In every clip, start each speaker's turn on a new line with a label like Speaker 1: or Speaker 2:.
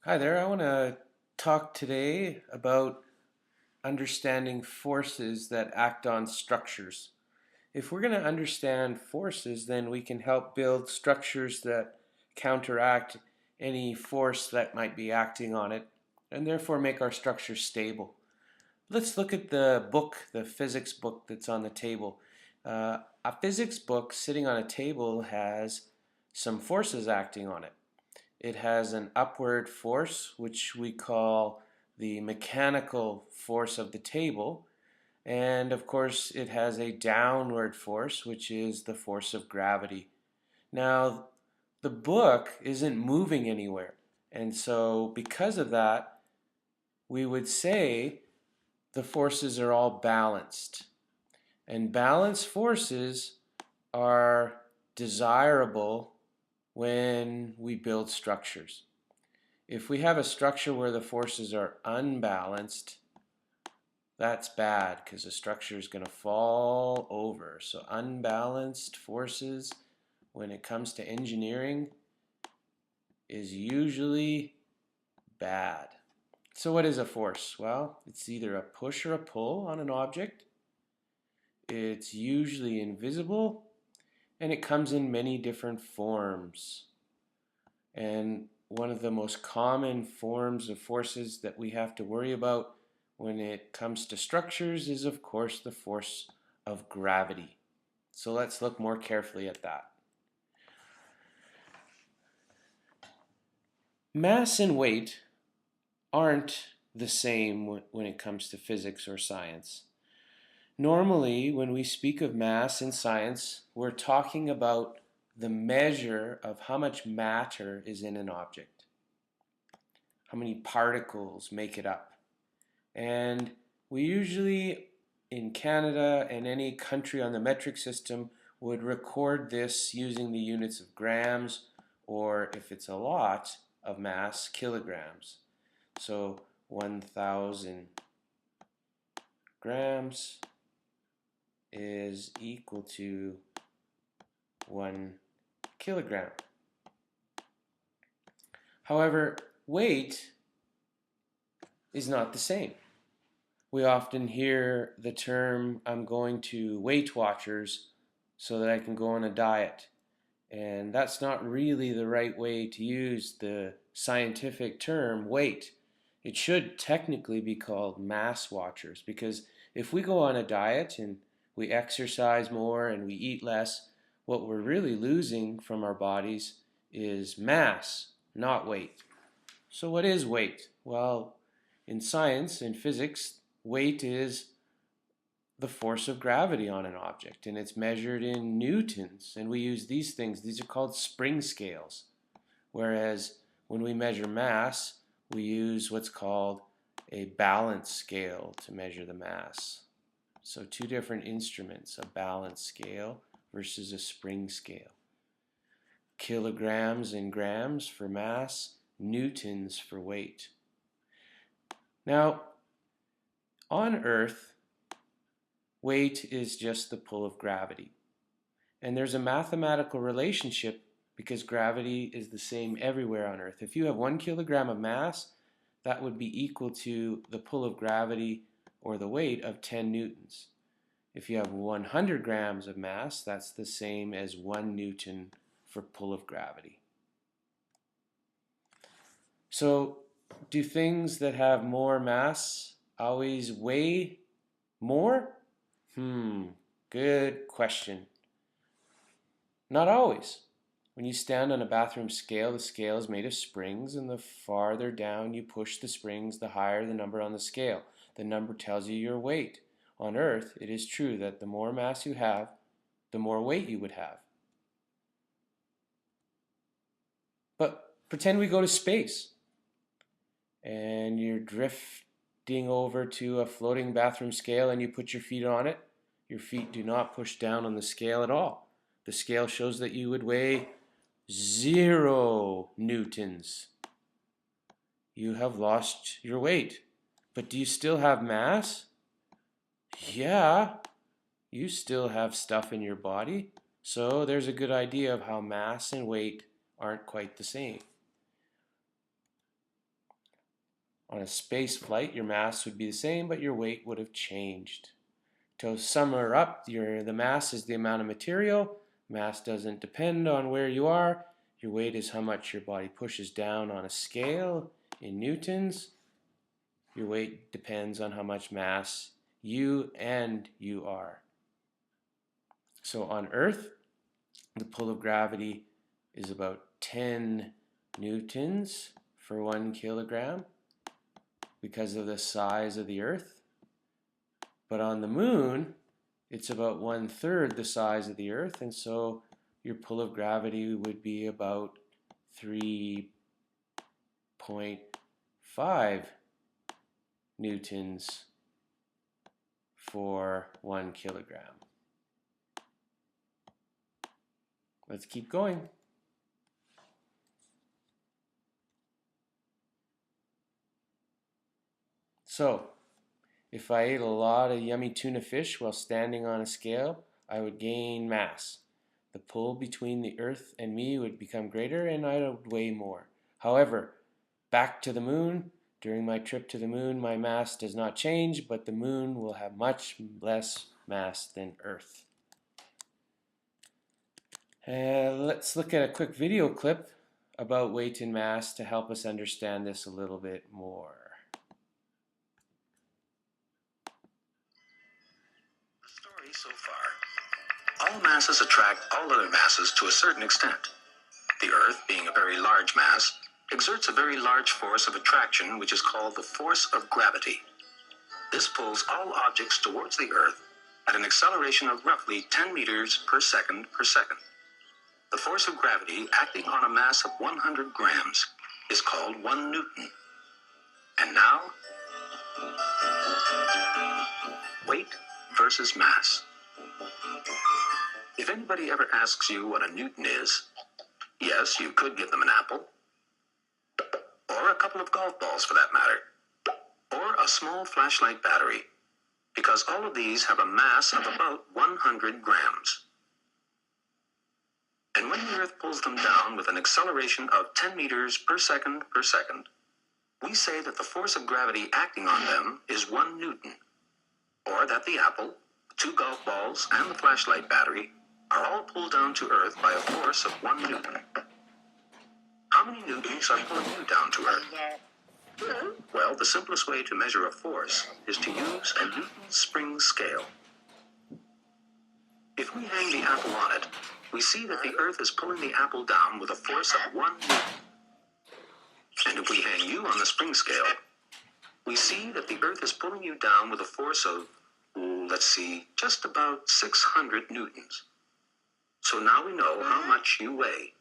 Speaker 1: Hi there, I want to talk today about understanding forces that act on structures. If we're going to understand forces, then we can help build structures that counteract any force that might be acting on it, and therefore make our structure stable. Let's look at the book, the physics book that's on the table. A physics book sitting on a table has some forces acting on it. It has an upward force, which we call the mechanical force of the table. And of course, it has a downward force, which is the force of gravity. Now, the book isn't moving anywhere. And so, because of that, we would say the forces are all balanced. And balanced forces are desirable when we build structures. If we have a structure where the forces are unbalanced, that's bad because the structure is going to fall over. So unbalanced forces, when it comes to engineering, is usually bad. So what is a force? Well, it's either a push or a pull on an object. It's usually invisible, and it comes in many different forms. And one of the most common forms of forces that we have to worry about when it comes to structures is, of course, the force of gravity. So let's look more carefully at that. Mass and weight aren't the same when it comes to physics or science. Normally, when we speak of mass in science, we're talking about the measure of how much matter is in an object, how many particles make it up. And we usually, in Canada and any country on the metric system, would record this using the units of grams, or if it's a lot of mass, kilograms. So 1,000 grams is equal to 1 kilogram. However, weight is not the same. We often hear the term, I'm going to Weight Watchers so that I can go on a diet. And that's not really the right way to use the scientific term weight. It should technically be called mass watchers, because if we go on a diet and we exercise more and we eat less, what we're really losing from our bodies is mass, not weight. So what is weight? Well, in science, in physics, weight is the force of gravity on an object, and it's measured in newtons, and we use these things. These are called spring scales. Whereas when we measure mass, we use what's called a balance scale to measure the mass. So two different instruments, a balance scale versus a spring scale. Kilograms and grams for mass, newtons for weight. Now, on Earth, weight is just the pull of gravity. And there's a mathematical relationship because gravity is the same everywhere on Earth. If you have 1 kilogram of mass, that would be equal to the pull of gravity or the weight of 10 newtons. If you have 100 grams of mass, that's the same as 1 newton for pull of gravity. So, do things that have more mass always weigh more? Good question. Not always. When you stand on a bathroom scale, the scale is made of springs, and the farther down you push the springs, the higher the number on the scale. The number tells you your weight. On Earth, it is true that the more mass you have, the more weight you would have. But pretend we go to space, and you're drifting over to a floating bathroom scale, and you put your feet on it. Your feet do not push down on the scale at all. The scale shows that you would weigh 0 newtons. You have lost your weight. But do you still have mass? Yeah, you still have stuff in your body. So there's a good idea of how mass and weight aren't quite the same. On a space flight, your mass would be the same, but your weight would have changed. To sum her up, the mass is the amount of material. Mass doesn't depend on where you are. Your weight is how much your body pushes down on a scale in newtons. Your weight depends on how much mass you are. So on Earth, the pull of gravity is about 10 newtons for 1 kilogram because of the size of the Earth. But on the Moon, it's about 1/3 the size of the Earth, and so your pull of gravity would be about 3.5 newtons for 1 kilogram. Let's keep going. So, if I ate a lot of yummy tuna fish while standing on a scale, I would gain mass. The pull between the Earth and me would become greater and I would weigh more. However, back to the Moon, during my trip to the Moon, my mass does not change, but the Moon will have much less mass than Earth. Let's look at a quick video clip about weight and mass to help us understand this a little bit more.
Speaker 2: The story so far. All masses attract all other masses to a certain extent. The Earth, being a very large mass, exerts a very large force of attraction which is called the force of gravity. This pulls all objects towards the Earth at an acceleration of roughly 10 meters per second per second. The force of gravity acting on a mass of 100 grams is called 1 Newton. And now, weight versus mass. If anybody ever asks you what a Newton is, yes, you could give them an apple, or a couple of golf balls for that matter, or a small flashlight battery, because all of these have a mass of about 100 grams. And when the Earth pulls them down with an acceleration of 10 meters per second, we say that the force of gravity acting on them is 1 Newton, or that the apple, 2 golf balls, and the flashlight battery are all pulled down to Earth by a force of 1 Newton. How many newtons are pulling you down to Earth? Well, the simplest way to measure a force is to use a Newton spring scale. If we hang the apple on it, we see that the Earth is pulling the apple down with a force of 1 Newton. And if we hang you on the spring scale, we see that the Earth is pulling you down with a force of, just about 600 newtons. So now we know how much you weigh.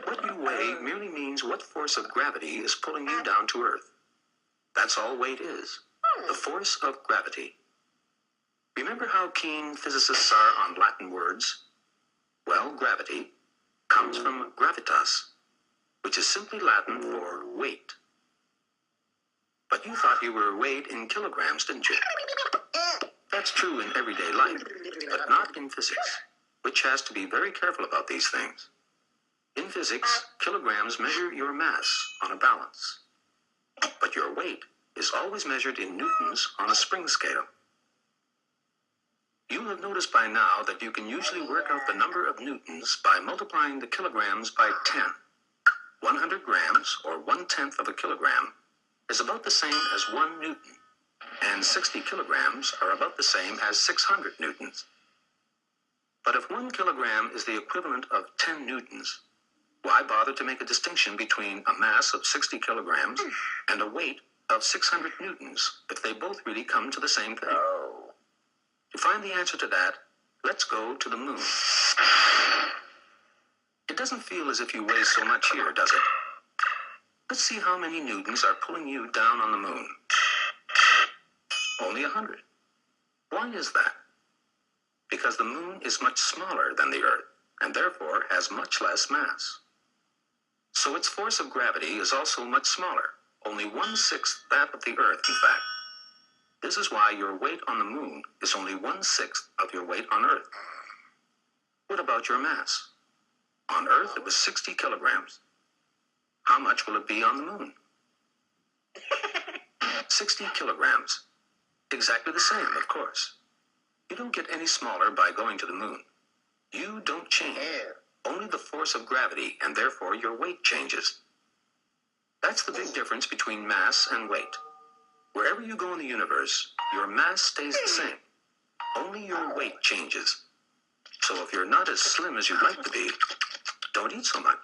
Speaker 2: What you weigh merely means what force of gravity is pulling you down to Earth. That's all weight is, the force of gravity. Remember how keen physicists are on Latin words? Well, gravity comes from gravitas, which is simply Latin for weight. But you thought you were weighed in kilograms, didn't you? That's true in everyday life, but not in physics, which has to be very careful about these things. In physics, kilograms measure your mass on a balance, but your weight is always measured in newtons on a spring scale. You'll have noticed by now that you can usually work out the number of newtons by multiplying the kilograms by 10. 100 grams, or 1/10 of a kilogram, is about the same as 1 newton, and 60 kilograms are about the same as 600 newtons. But if 1 kilogram is the equivalent of 10 newtons, why bother to make a distinction between a mass of 60 kilograms and a weight of 600 newtons if they both really come to the same thing? To find the answer to that, let's go to the Moon. It doesn't feel as if you weigh so much here, does it? Let's see how many newtons are pulling you down on the Moon. Only 100. Why is that? Because the Moon is much smaller than the Earth, and therefore has much less mass. So its force of gravity is also much smaller, only 1/6 that of the Earth, in fact. This is why your weight on the Moon is only 1/6 of your weight on Earth. What about your mass? On Earth, it was 60 kilograms. How much will it be on the Moon? 60 kilograms. Exactly the same, of course. You don't get any smaller by going to the moon. You don't change. Only the force of gravity, and therefore your weight changes. That's the big difference between mass and weight. Wherever you go in the universe, your mass stays the same. Only your weight changes. So if you're not as slim as you'd like to be, don't eat so much.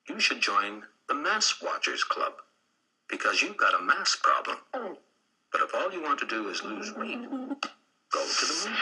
Speaker 2: You should join the Mass Watchers Club, because you've got a mass problem. But if all you want to do is lose weight, go to the moon.